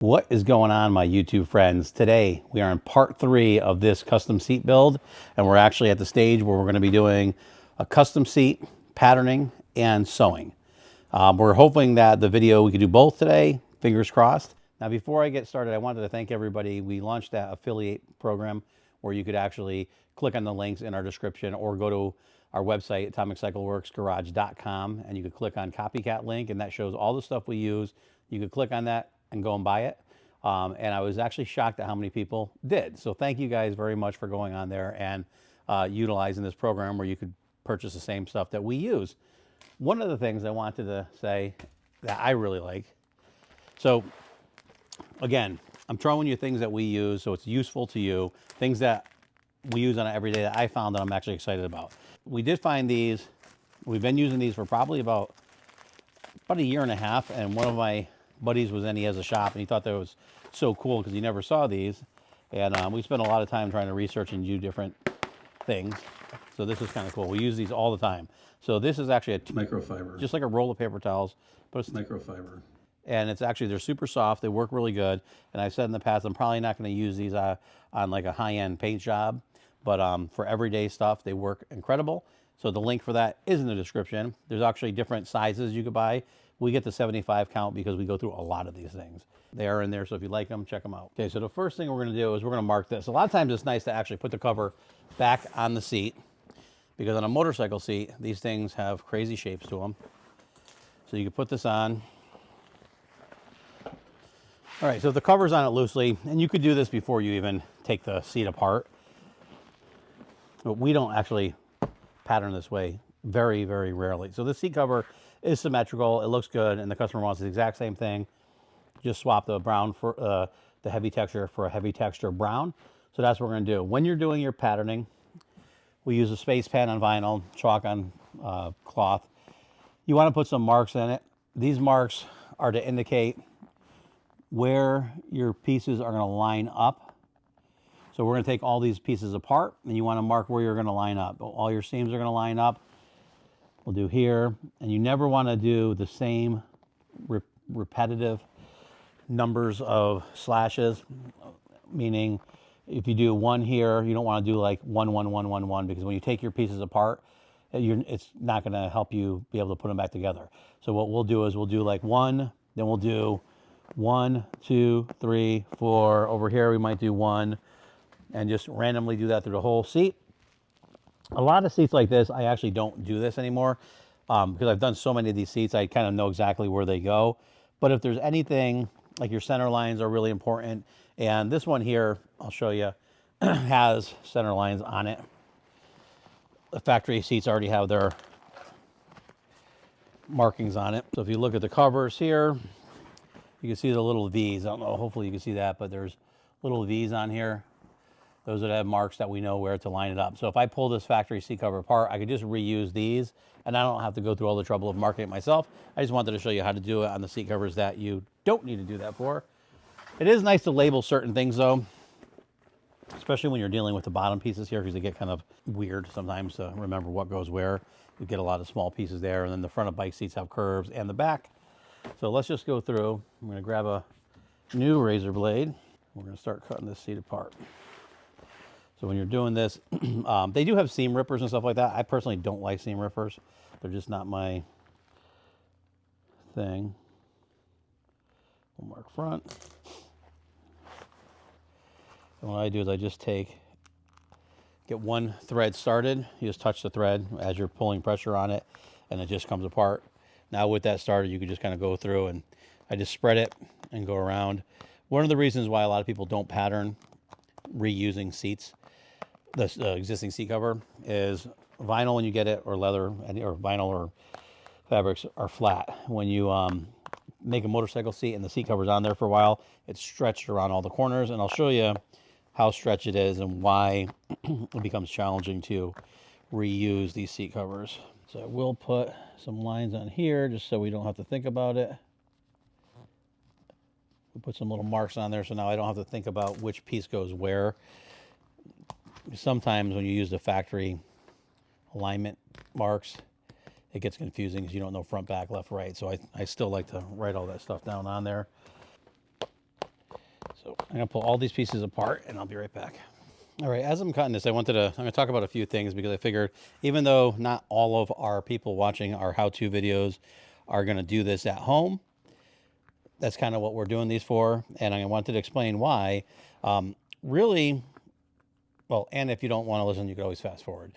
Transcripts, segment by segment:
What is going on, my YouTube friends? Today we are in part 3 of this custom seat build, and we're actually at the stage where we're going to be doing a custom seat, patterning, and sewing. We're hoping that the video we could do both today, fingers crossed. Now before I get started, I wanted to thank everybody. We launched that affiliate program where you could actually click on the links in our description or go to our website, atomiccycleworksgarage.com, and you could click on copycat link, and that shows all the stuff we use. You could click on that and go and buy it. And I was actually shocked at how many people did. So thank you guys very much for going on there and utilizing this program where you could purchase the same stuff that we use. One of the things I wanted to say that I really like. So again, I'm throwing you things that we use so it's useful to you, things that we use on an everyday that I found that I'm actually excited about. We did find these. We've been using these for probably about a year and a half, and one of my buddies was in, he has a shop, and he thought that was so cool because he never saw these. And we spent a lot of time trying to research and do different things. So this is kind of cool. We use these all the time. So this is actually a microfiber, just like a roll of paper towels, but it's microfiber. And it's actually, they're super soft. They work really good. And I've said in the past, I'm probably not going to use these on like a high-end paint job, but for everyday stuff, they work incredible. So the link for that is in the description. There's actually different sizes you could buy. We get the 75 count because we go through a lot of these things. They are in there, so if you like them, check them out. Okay, so the first thing we're going to do is we're going to mark this. A lot of times it's nice to actually put the cover back on the seat, because on a motorcycle seat, these things have crazy shapes to them. So you can put this on. All right, so if the cover's on it loosely, and you could do this before you even take the seat apart, but we don't actually pattern this way, very, very rarely. So the seat cover is symmetrical, it looks good, and the customer wants the exact same thing. Just swap the brown for the heavy texture for a heavy texture brown. So that's what we're gonna do. When you're doing your patterning, we use a space pen on vinyl, chalk on cloth. You wanna put some marks in it. These marks are to indicate where your pieces are going to line up. So we're going to take all these pieces apart, and you want to mark where you're going to line up. All your seams are going to line up. We'll do here, and you never want to do the same repetitive numbers of slashes, meaning if you do one here, you don't want to do like 1, 1, 1, 1, 1, because when you take your pieces apart, it's not going to help you be able to put them back together. So what we'll do is we'll do like 1, then we'll do 1, 2, 3, 4. Over here we might do 1, and just randomly do that through the whole seat. A lot of seats like this, I actually don't do this anymore because I've done so many of these seats, I kind of know exactly where they go. But if there's anything, like your center lines are really important, and this one here, I'll show you, has center lines on it. The factory seats already have their markings on it. So if you look at the covers here, you can see the little V's. I don't know, hopefully you can see that, but there's little V's on here. Those that have marks that we know where to line it up. So if I pull this factory seat cover apart, I could just reuse these, and I don't have to go through all the trouble of marking it myself. I just wanted to show you how to do it on the seat covers that you don't need to do that for. It is nice to label certain things though, especially when you're dealing with the bottom pieces here, because they get kind of weird sometimes to remember what goes where. You get a lot of small pieces there, and then the front of bike seats have curves, and the back. So let's just go through. I'm going to grab a new razor blade. We're going to start cutting this seat apart. So when you're doing this, they do have seam rippers and stuff like that. I personally don't like seam rippers. They're just not my thing. We'll mark front. And what I do is I just get one thread started. You just touch the thread as you're pulling pressure on it, and it just comes apart. Now with that started, you can just kind of go through, and I just spread it and go around. One of the reasons why a lot of people don't pattern reusing seats, the existing seat cover, is vinyl when you get it, or leather, or vinyl or fabrics are flat. When you make a motorcycle seat and the seat cover's on there for a while, it's stretched around all the corners, and I'll show you how stretched it is and why it becomes challenging to reuse these seat covers. So I will put some lines on here just so we don't have to think about it. We put some little marks on there so now I don't have to think about which piece goes where. Sometimes when you use the factory alignment marks, it gets confusing because you don't know front, back, left, right. So I still like to write all that stuff down on there. I'm gonna pull all these pieces apart and I'll be right back. All right, as I'm cutting this, I'm gonna talk about a few things because I figured even though not all of our people watching our how-to videos are gonna do this at home, that's kind of what we're doing these for. And I wanted to explain why. Really, well, and if you don't want to listen, you could always fast forward.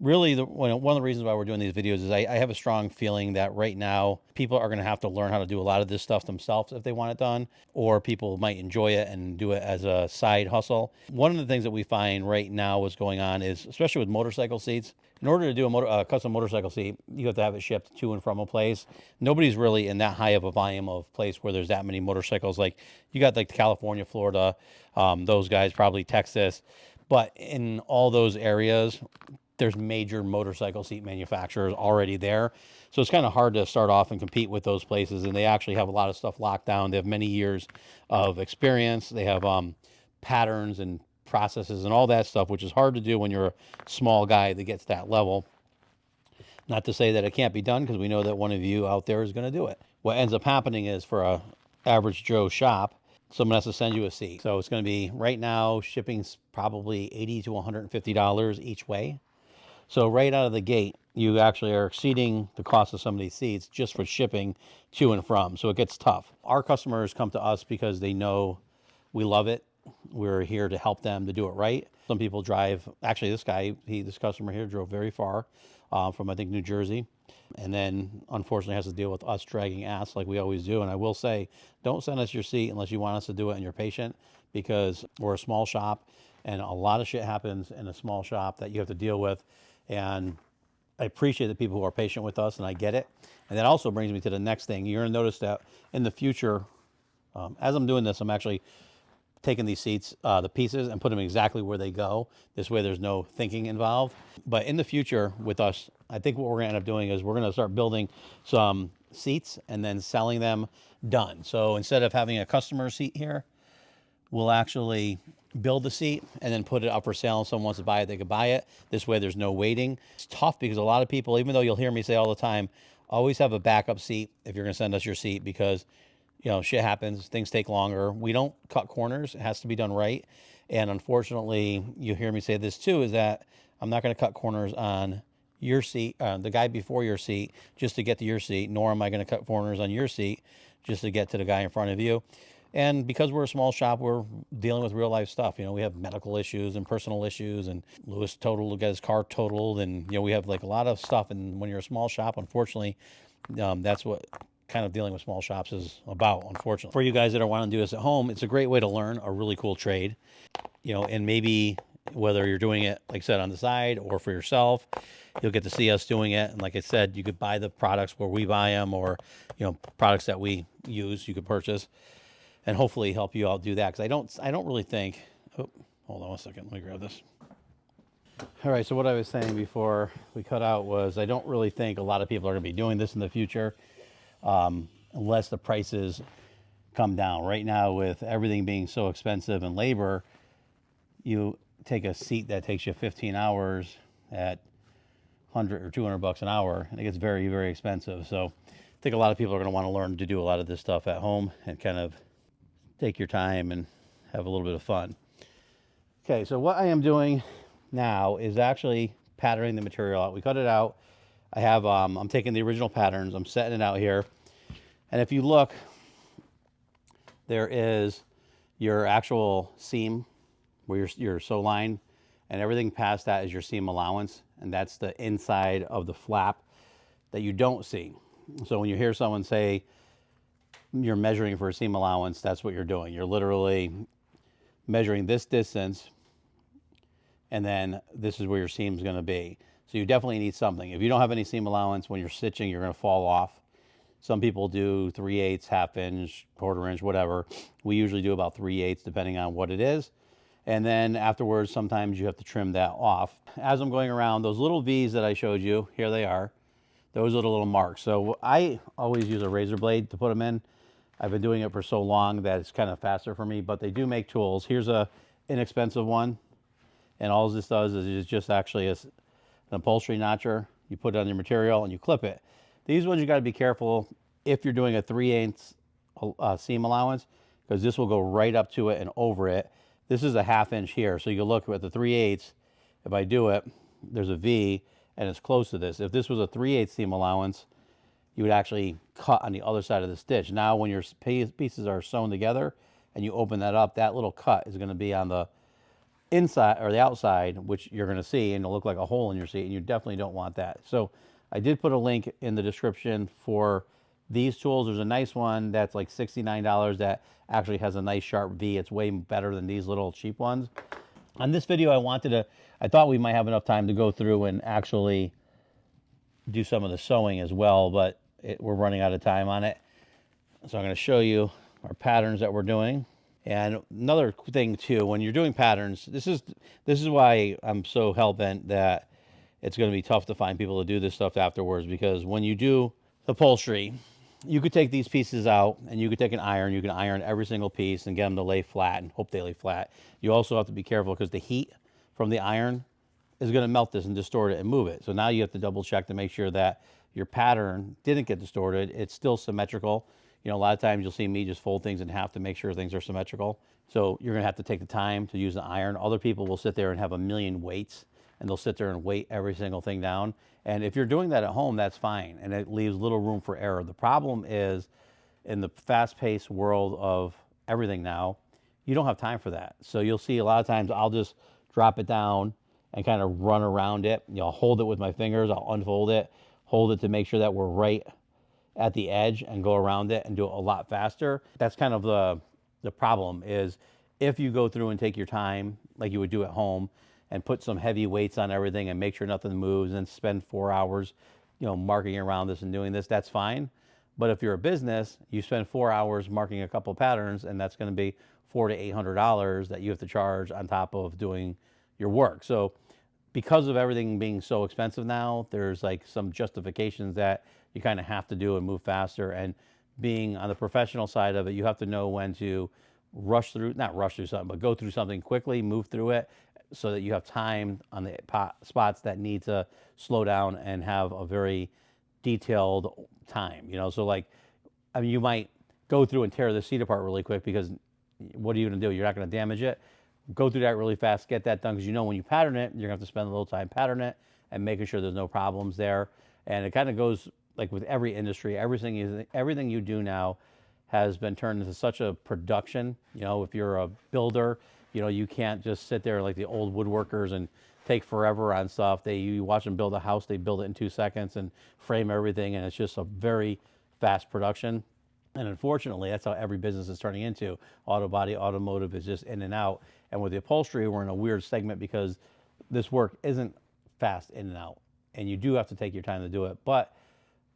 Really, one of the reasons why we're doing these videos is I have a strong feeling that right now people are going to have to learn how to do a lot of this stuff themselves if they want it done, or people might enjoy it and do it as a side hustle. One of the things that we find right now what's going on is, especially with motorcycle seats, in order to do a custom motorcycle seat, you have to have it shipped to and from a place. Nobody's really in that high of a volume of place where there's that many motorcycles. Like you got like California, Florida, those guys, probably Texas. But in all those areas, there's major motorcycle seat manufacturers already there. So it's kind of hard to start off and compete with those places. And they actually have a lot of stuff locked down. They have many years of experience. They have patterns and processes and all that stuff, which is hard to do when you're a small guy that gets that level. Not to say that it can't be done, because we know that one of you out there is going to do it. What ends up happening is for a average Joe shop, someone has to send you a seat. So it's going to be, right now, shipping's probably $80 to $150 each way. So right out of the gate, you actually are exceeding the cost of some of these seats just for shipping to and from. So it gets tough. Our customers come to us because they know we love it. We're here to help them to do it right. Some people drive, actually this customer here drove very far from, I think, New Jersey. And then unfortunately has to deal with us dragging ass like we always do. And I will say, don't send us your seat unless you want us to do it and you're patient, because we're a small shop and a lot of shit happens in a small shop that you have to deal with. And I appreciate the people who are patient with us, and I get it. And that also brings me to the next thing. You're going to notice that in the future, as I'm doing this, I'm actually taking these seats, the pieces, and put them exactly where they go. This way there's no thinking involved. But in the future with us, I think what we're going to end up doing is we're going to start building some seats and then selling them done. So instead of having a customer seat here, we'll actually build the seat and then put it up for sale. And someone wants to buy it, they could buy it. This way there's no waiting. It's tough because a lot of people, even though you'll hear me say all the time, always have a backup seat if you're going to send us your seat, because shit happens, things take longer. We don't cut corners. It has to be done right. And unfortunately, you hear me say this too, is that I'm not going to cut corners on your seat, the guy before your seat, just to get to your seat, nor am I going to cut corners on your seat just to get to the guy in front of you. And because we're a small shop, we're dealing with real life stuff. We have medical issues and personal issues, and Lewis will get his car totaled. And, we have like a lot of stuff. And when you're a small shop, unfortunately, that's what kind of dealing with small shops is about, unfortunately. For you guys that are wanting to do this at home, it's a great way to learn a really cool trade, and maybe whether you're doing it, like I said, on the side or for yourself, you'll get to see us doing it. And like I said, you could buy the products where we buy them, or, products that we use, you could purchase, and hopefully help you out do that. Because I don't really think, oh, hold on one second, let me grab this. All right, so what I was saying before we cut out was I don't really think a lot of people are going to be doing this in the future, unless the prices come down. Right now, with everything being so expensive and labor, you take a seat that takes you 15 hours at 100 or 200 bucks an hour, and it gets very, very expensive. So I think a lot of people are going to want to learn to do a lot of this stuff at home and kind of take your time and have a little bit of fun. Okay, so what I am doing now is actually patterning the material out. We cut it out. I have, I'm taking the original patterns, I'm setting it out here. And if you look, there is your actual seam where your sew line, and everything past that is your seam allowance. And that's the inside of the flap that you don't see. So when you hear someone say you're measuring for a seam allowance, that's what you're doing. You're literally measuring this distance, and then this is where your seam is going to be. So you definitely need something. If you don't have any seam allowance, when you're stitching, you're going to fall off. Some people do 3/8, half inch, quarter inch, whatever. We usually do about 3/8, depending on what it is. And then afterwards, sometimes you have to trim that off. As I'm going around, those little V's that I showed you, here they are. Those are the little marks. So I always use a razor blade to put them in. I've been doing it for so long that it's kind of faster for me, but they do make tools. Here's a inexpensive one. And all this does is it's just actually an upholstery notcher. You put it on your material and you clip it. These ones you got to be careful if you're doing a 3/8 seam allowance, because this will go right up to it and over it. This is a 1/2 inch here, so you look at the 3/8. If I do it, there's a V, and it's close to this. If this was a 3/8 seam allowance, you would actually cut on the other side of the stitch. Now, when your pieces are sewn together and you open that up, that little cut is going to be on the inside or the outside, which you're going to see, and it'll look like a hole in your seat, and you definitely don't want that. So I did put a link in the description for these tools. There's a nice one that's like $69 that actually has a nice sharp V. It's way better than these little cheap ones. On this video, I thought we might have enough time to go through and actually do some of the sewing as well, but we're running out of time on it. So I'm going to show you our patterns that we're doing. And another thing too, when you're doing patterns, this is why I'm so hell-bent that it's going to be tough to find people to do this stuff afterwards, because when you do upholstery, you could take these pieces out and you could take an iron. You can iron every single piece and get them to lay flat and hope they lay flat. You also have to be careful because the heat from the iron is going to melt this and distort it and move it. So now you have to double check to make sure that your pattern didn't get distorted. It's still symmetrical. You know, a lot of times you'll see me just fold things in half to make sure things are symmetrical. So you're going to have to take the time to use the iron. Other people will sit there and have a million weights, and they'll sit there and weight every single thing down. And if you're doing that at home, that's fine, and it leaves little room for error. The problem is, in the fast-paced world of everything now, you don't have time for that. So you'll see a lot of times I'll just drop it down and kind of run around it. You know, I'll hold it with my fingers, I'll unfold it, hold it to make sure that we're right at the edge, and go around it and do it a lot faster. That's kind of the problem, is if you go through and take your time like you would do at home and put some heavy weights on everything and make sure nothing moves and spend 4 hours, you know, marking around this and doing this, that's fine. But if you're a business, you spend 4 hours marking a couple patterns, and that's going to be $400 to $800 that you have to charge on top of doing your work. So because of everything being so expensive now, there's like some justifications that you kind of have to do and move faster. And being on the professional side of it, you have to know when to not rush through something, but go through something quickly, move through it, so that you have time on the spots that need to slow down and have a very detailed time. You know, so like, I mean, you might go through and tear the seat apart really quick, because what are you going to do? You're not going to damage it. Go through that really fast, get that done, because you know when you pattern it, you're going to have to spend a little time patterning it and making sure there's no problems there. And it kind of goes like with every industry. Everything you do now has been turned into such a production. You know, if you're a builder, you know, you can't just sit there like the old woodworkers and take forever on stuff. You watch them build a house, they build it in 2 seconds and frame everything, and it's just a very fast production. And unfortunately, that's how every business is turning into. Auto body, automotive is just in and out. And with the upholstery, we're in a weird segment because this work isn't fast in and out. And you do have to take your time to do it. But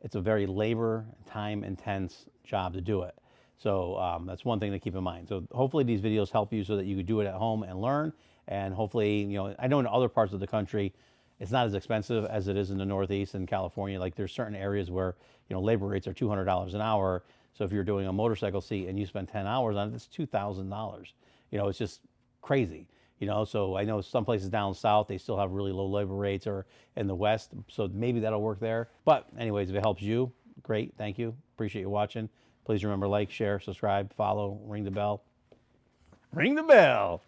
it's a very labor, time intense job to do it. So that's one thing to keep in mind. So hopefully these videos help you so that you could do it at home and learn. And hopefully, you know, I know in other parts of the country, it's not as expensive as it is in the Northeast and California. Like there's certain areas where, you know, labor rates are $200 an hour. So if you're doing a motorcycle seat and you spend 10 hours on it, it's $2,000. You know, it's just crazy. You know, so I know some places down south, they still have really low labor rates, or in the West. So maybe that'll work there. But anyways, if it helps you, great. Thank you. Appreciate you watching. Please remember, like, share, subscribe, follow, ring the bell. Ring the bell.